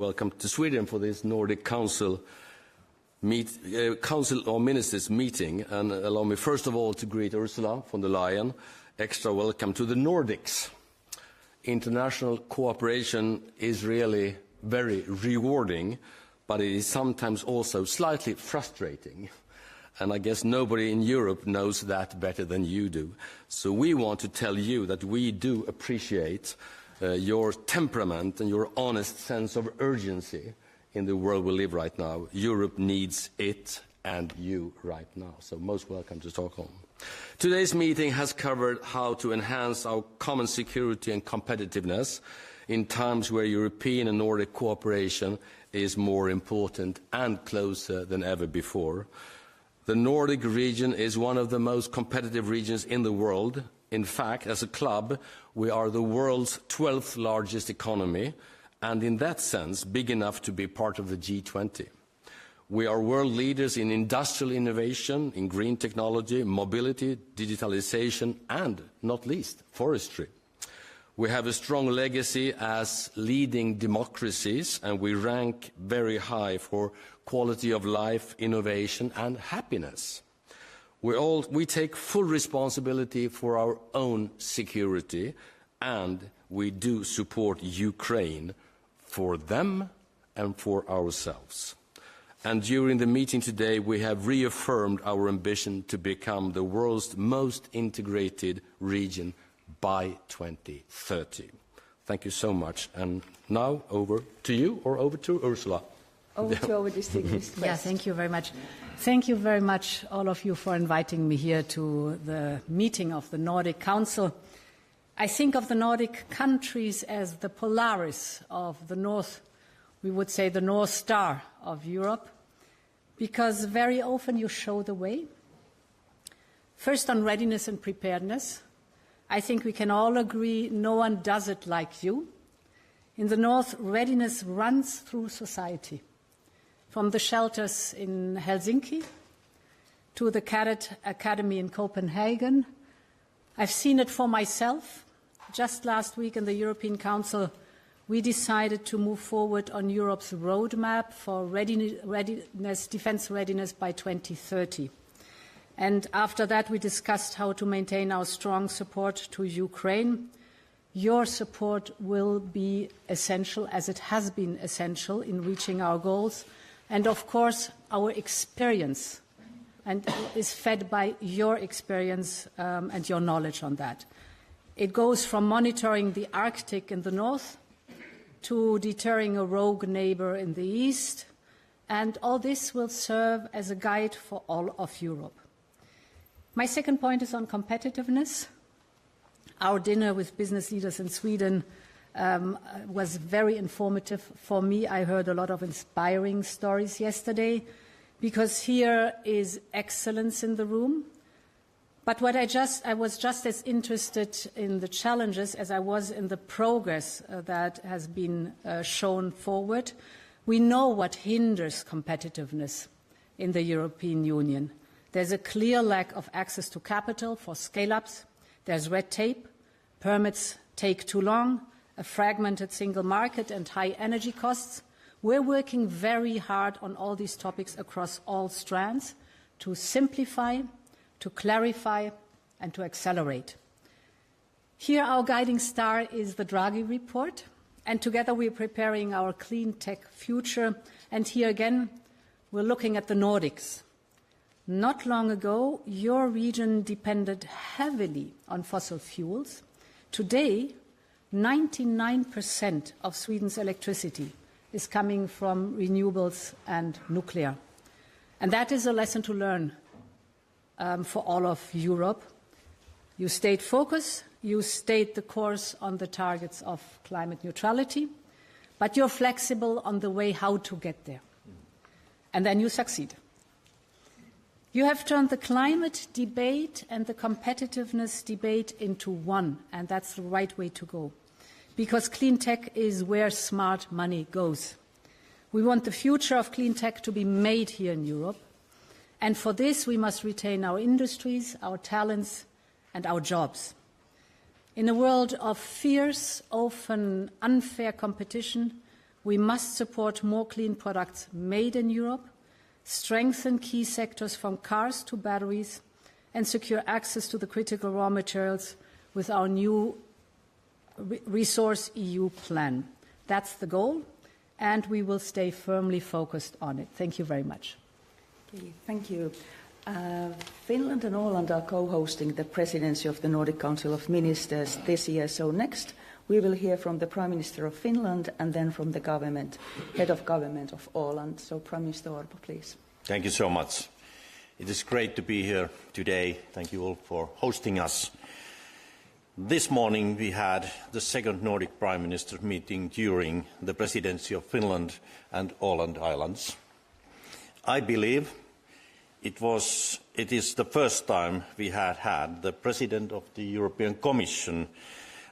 Welcome to Sweden for this Nordic Council or Ministers meeting, and allow me first of all to greet Ursula von der Leyen. Extra welcome to the Nordics. International cooperation is really very rewarding, but it is sometimes also slightly frustrating. And I guess nobody in Europe knows that better than you do. So we want to tell you that we do appreciate your temperament and your honest sense of urgency in the world we live right now. Europe needs it and you right now. So most welcome to Stockholm. Today's meeting has covered how to enhance our common security and competitiveness in times where European and Nordic cooperation is more important and closer than ever before. The Nordic region is one of the most competitive regions in the world. In fact, as a club, we are the world's 12th largest economy, and in that sense, big enough to be part of the G20. We are world leaders in industrial innovation, in green technology, mobility, digitalization, and, not least, forestry. We have a strong legacy as leading democracies, and we rank very high for quality of life, innovation, and happiness. We take full responsibility for our own security, and we do support Ukraine for them and for ourselves. And during the meeting today, we have reaffirmed our ambition to become the world's most integrated region by 2030. Thank you so much. And now over to you, or over to Ursula. Over to our distinguished guest. Yeah, thank you very much. Thank you very much, all of you, for inviting me here to the meeting of the Nordic Council. I think of the Nordic countries as the Polaris of the North, we would say the North Star of Europe, because very often you show the way. First on readiness and preparedness. I think we can all agree no one does it like you. In the North, readiness runs through society. From the shelters in Helsinki to the Cadet Academy in Copenhagen. I've seen it for myself. Just last week in the European Council, we decided to move forward on Europe's roadmap for defense readiness by 2030. And after that, we discussed how to maintain our strong support to Ukraine. Your support will be essential, as it has been essential in reaching our goals. And of course, our experience and is fed by your experience and your knowledge on that. It goes from monitoring the Arctic in the north to deterring a rogue neighbor in the east, and all this will serve as a guide for all of Europe. My second point is on competitiveness. Our dinner with business leaders in Sweden was very informative for me. I heard a lot of inspiring stories yesterday, because here is excellence in the room. But I was just as interested in the challenges as I was in the progress that has been shown forward. We know what hinders competitiveness in the European Union. There's a clear lack of access to capital for scale-ups. There's red tape. Permits take too long. A fragmented single market and high energy costs. We're working very hard on all these topics across all strands to simplify, to clarify, and to accelerate. Here our guiding star is the Draghi report, and together we're preparing our clean tech future. And here again, we're looking at the Nordics. Not long ago, your region depended heavily on fossil fuels. Today, 99% of Sweden's electricity is coming from renewables and nuclear. And that is a lesson to learn for all of Europe. You stayed focused, you stayed the course on the targets of climate neutrality, but you're flexible on the way how to get there. And then you succeed. You have turned the climate debate and the competitiveness debate into one, and that's the right way to go. Because clean tech is where smart money goes. We want the future of clean tech to be made here in Europe. And for this, we must retain our industries, our talents, and our jobs. In a world of fierce, often unfair competition, We must support more clean products made in Europe, strengthen key sectors from cars to batteries, and secure access to the critical raw materials with our new Resource EU plan. That's the goal, and we will stay firmly focused on it. Thank you very much. Okay, thank you. Finland and Åland are co-hosting the presidency of the Nordic Council of Ministers this year. So next, we will hear from the Prime Minister of Finland and then from the head of government of Åland. So Prime Minister Orpo, please. Thank you so much. It is great to be here today. Thank you all for hosting us. This morning we had the second Nordic Prime Minister meeting during the presidency of Finland and Åland Islands. I believe it is the first time we had the President of the European Commission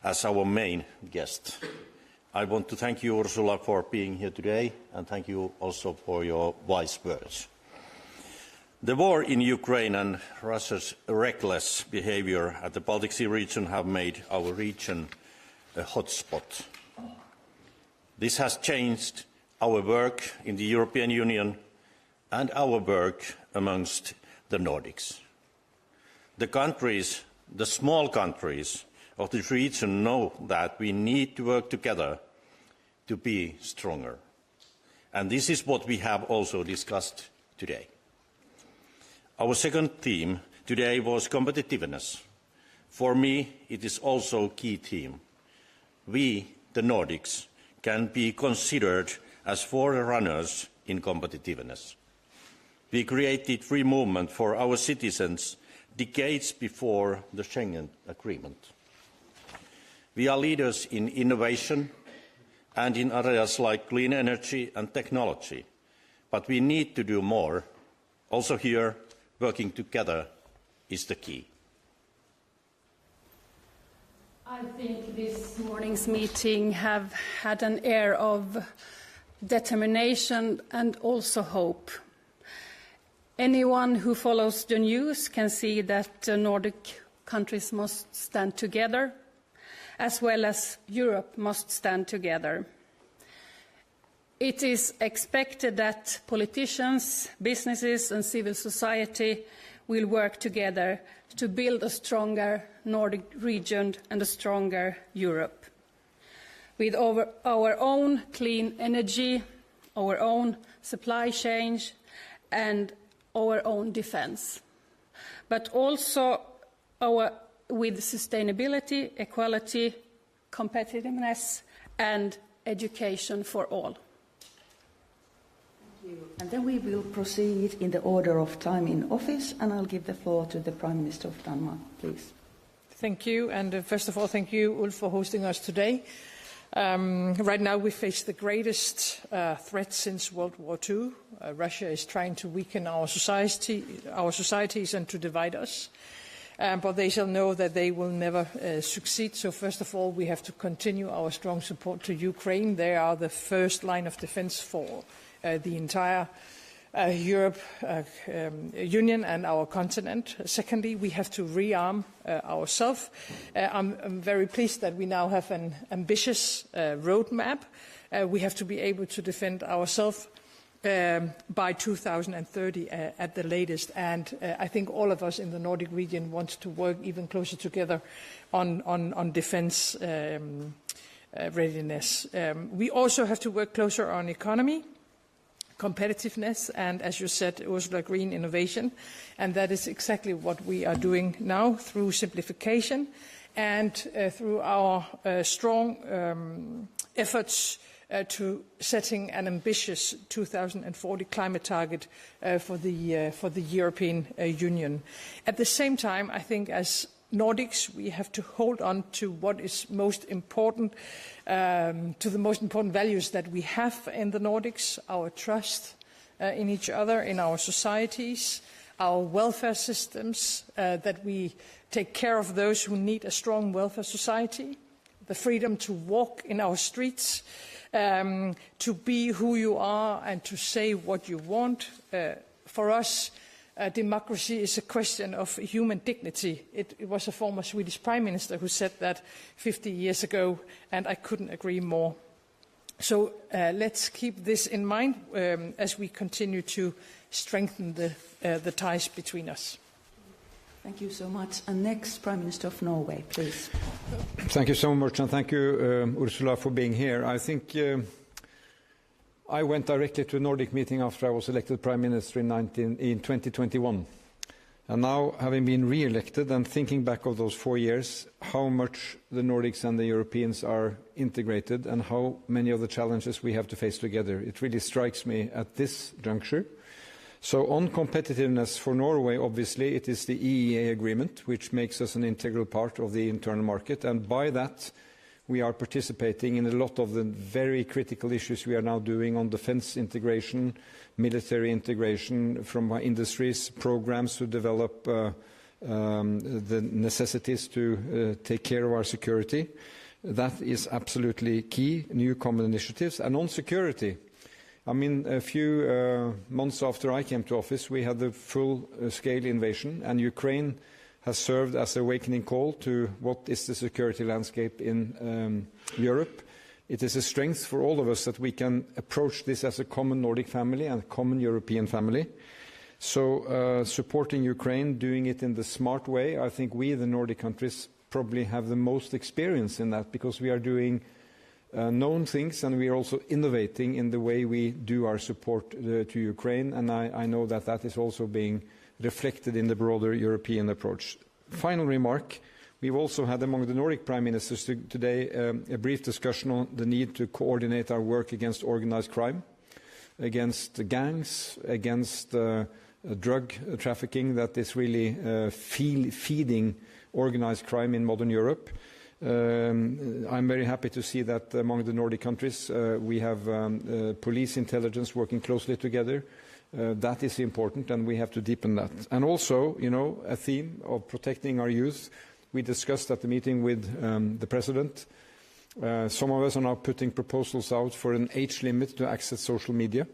as our main guest. I want to thank you, Ursula, for being here today, and thank you also for your wise words. The war in Ukraine and Russia's reckless behaviour at the Baltic Sea region have made our region a hotspot. This has changed our work in the European Union and our work amongst the Nordics. The small countries of this region know that we need to work together to be stronger. And this is what we have also discussed today. Our second theme today was competitiveness. For me, it is also a key theme. We, the Nordics, can be considered as forerunners in competitiveness. We created free movement for our citizens decades before the Schengen Agreement. We are leaders in innovation and in areas like clean energy and technology, but we need to do more. Also here, working together is the key. I think this morning's meeting have had an air of determination and also hope. Anyone who follows the news can see that the Nordic countries must stand together, as well as Europe must stand together. It is expected that politicians, businesses and civil society will work together to build a stronger Nordic region and a stronger Europe. With our own clean energy, our own supply chain and our own defence, but also with sustainability, equality, competitiveness and education for all. Thank you. And then we will proceed in the order of time in office, and I'll give the floor to the Prime Minister of Denmark, please. Thank you, and first of all, thank you, Ulf, for hosting us today. Right now we face the greatest threat since World War II. Russia is trying to weaken our societies and to divide us. But they shall know that they will never succeed. So first of all, we have to continue our strong support to Ukraine. They are the first line of defense for the entire Union and our continent. Secondly, we have to rearm ourselves. I'm very pleased that we now have an ambitious roadmap. We have to be able to defend ourselves by 2030 at the latest, and I think all of us in the Nordic region want to work even closer together on defence readiness. We also have to work closer on economy, competitiveness, and, as you said, Ursula, green innovation, and that is exactly what we are doing now through simplification and through our strong efforts to setting an ambitious 2040 climate target for the European Union. At the same time, I think as Nordics, we have to hold on to what is most important, to the most important values that we have in the Nordics, our trust in each other, in our societies, our welfare systems, that we take care of those who need a strong welfare society, the freedom to walk in our streets, to be who you are and to say what you want. For us, democracy is a question of human dignity. It was a former Swedish Prime Minister who said that 50 years ago, and I couldn't agree more. So let's keep this in mind as we continue to strengthen the ties between us. Thank you so much. And next, Prime Minister of Norway, please. Thank you so much, and thank you, Ursula, for being here. I think I went directly to a Nordic meeting after I was elected Prime Minister in 2021. And now, having been re-elected and thinking back of those 4 years, how much the Nordics and the Europeans are integrated and how many of the challenges we have to face together, it really strikes me at this juncture. So on competitiveness for Norway, obviously, it is the EEA agreement, which makes us an integral part of the internal market. And by that, we are participating in a lot of the very critical issues we are now doing on defense integration, military integration from our industries, programs to develop the necessities to take care of our security. That is absolutely key, new common initiatives. And on security, I mean, a few months after I came to office, we had the full-scale invasion, and Ukraine has served as a awakening call to what is the security landscape in Europe. It is a strength for all of us that we can approach this as a common Nordic family and a common European family. So supporting Ukraine, doing it in the smart way, I think we, the Nordic countries, probably have the most experience in that, because we are doing known things, and we are also innovating in the way we do our support to Ukraine, and I know that that is also being reflected in the broader European approach. Final remark, we've also had among the Nordic Prime Ministers today a brief discussion on the need to coordinate our work against organised crime, against gangs, against drug trafficking that is really feeding organised crime in modern Europe. I'm very happy to see that among the Nordic countries we have police intelligence working closely together. That is important, and we have to deepen that. And also, you know, a theme of protecting our youth. We discussed at the meeting with the President. Some of us are now putting proposals out for an age limit to access social media,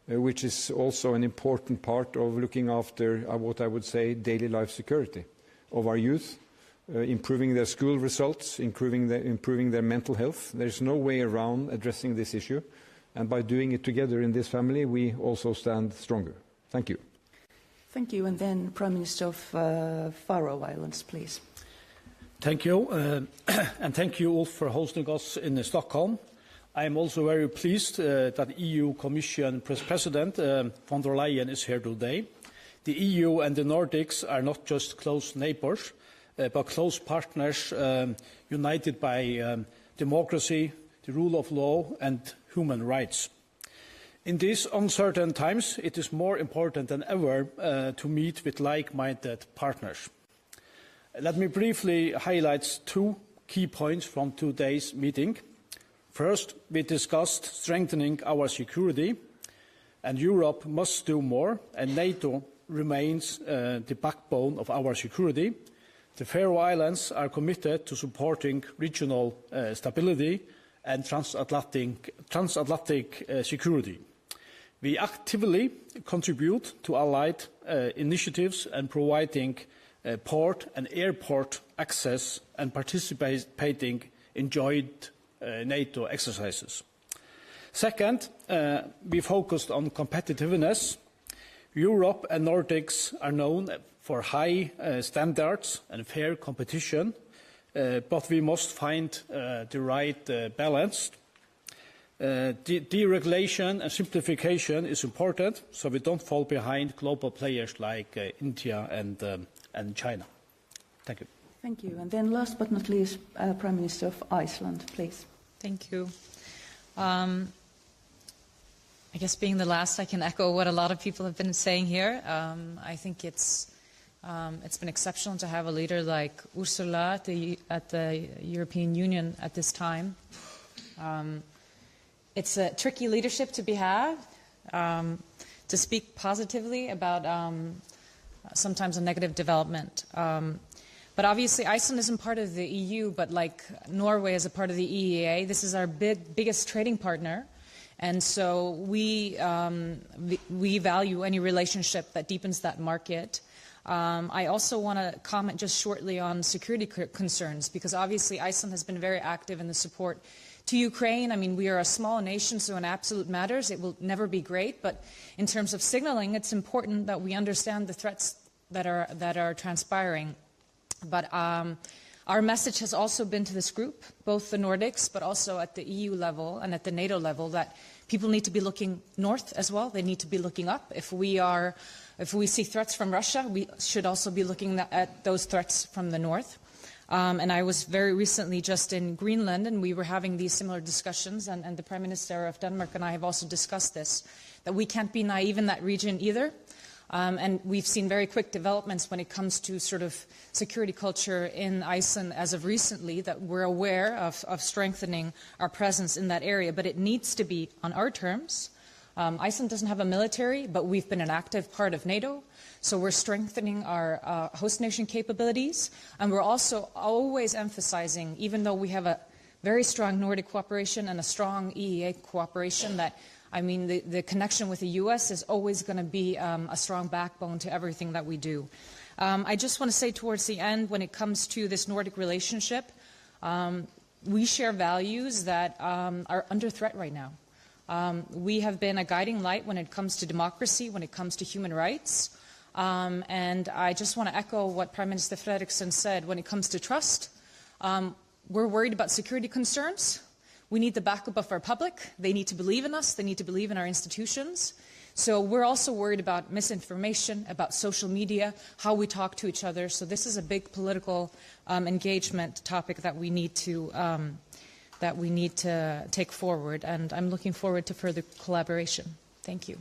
which is also an important part of looking after what I would say daily life security of our youth. Improving their school results, improving their mental health. There's no way around addressing this issue. And by doing it together in this family, we also stand stronger. Thank you. Thank you. And then Prime Minister of Faroe Islands, please. Thank you. And thank you all for hosting us in Stockholm. I am also very pleased that EU Commission President von der Leyen is here today. The EU and the Nordics are not just close neighbours, but close partners united by democracy, the rule of law and human rights. In these uncertain times, it is more important than ever to meet with like-minded partners. Let me briefly highlight two key points from today's meeting. First, we discussed strengthening our security, and Europe must do more, and NATO remains the backbone of our security. The Faroe Islands are committed to supporting regional stability and transatlantic security. We actively contribute to allied initiatives and providing port and airport access and participating in joint NATO exercises. Second, we focused on competitiveness. Europe and Nordics are known for high standards and fair competition, but we must find the right balance. Deregulation and simplification is important, so we don't fall behind global players like India and China. Thank you. Thank you. And then last but not least, Prime Minister of Iceland, please. Thank you. I guess being the last, I can echo what a lot of people have been saying here. I think it's been exceptional to have a leader like Ursula at the European Union at this time. It's a tricky leadership to have, to speak positively about sometimes a negative development. But obviously Iceland isn't part of the EU, but like Norway is a part of the EEA. This is our biggest trading partner. And so we value any relationship that deepens that market. I also want to comment just shortly on security concerns, because obviously Iceland has been very active in the support To Ukraine, I mean, we are a small nation, so in absolute matters, it will never be great. But in terms of signaling, it's important that we understand the threats that are transpiring. But our message has also been to this group, both the Nordics, but also at the EU level and at the NATO level, that people need to be looking north as well. They need to be looking up. If we see threats from Russia, we should also be looking at those threats from the north. And I was very recently just in Greenland, and we were having these similar discussions, and the Prime Minister of Denmark and I have also discussed this, that we can't be naive in that region either. And we've seen very quick developments when it comes to sort of security culture in Iceland as of recently, that we're aware of strengthening our presence in that area. But it needs to be on our terms. Iceland doesn't have a military, but we've been an active part of NATO. So we're strengthening our host nation capabilities. And we're also always emphasizing, even though we have a very strong Nordic cooperation and a strong EEA cooperation, that I mean, the connection with the U.S. is always going to be a strong backbone to everything that we do. I just want to say towards the end, when it comes to this Nordic relationship, we share values that are under threat right now. We have been a guiding light when it comes to democracy, when it comes to human rights. And I just want to echo what Prime Minister Frederiksen said. When it comes to trust, we're worried about security concerns. We need the backup of our public. They need to believe in us. They need to believe in our institutions. So we're also worried about misinformation, about social media, how we talk to each other. So this is a big political engagement topic that we need to take forward. And I'm looking forward to further collaboration. Thank you.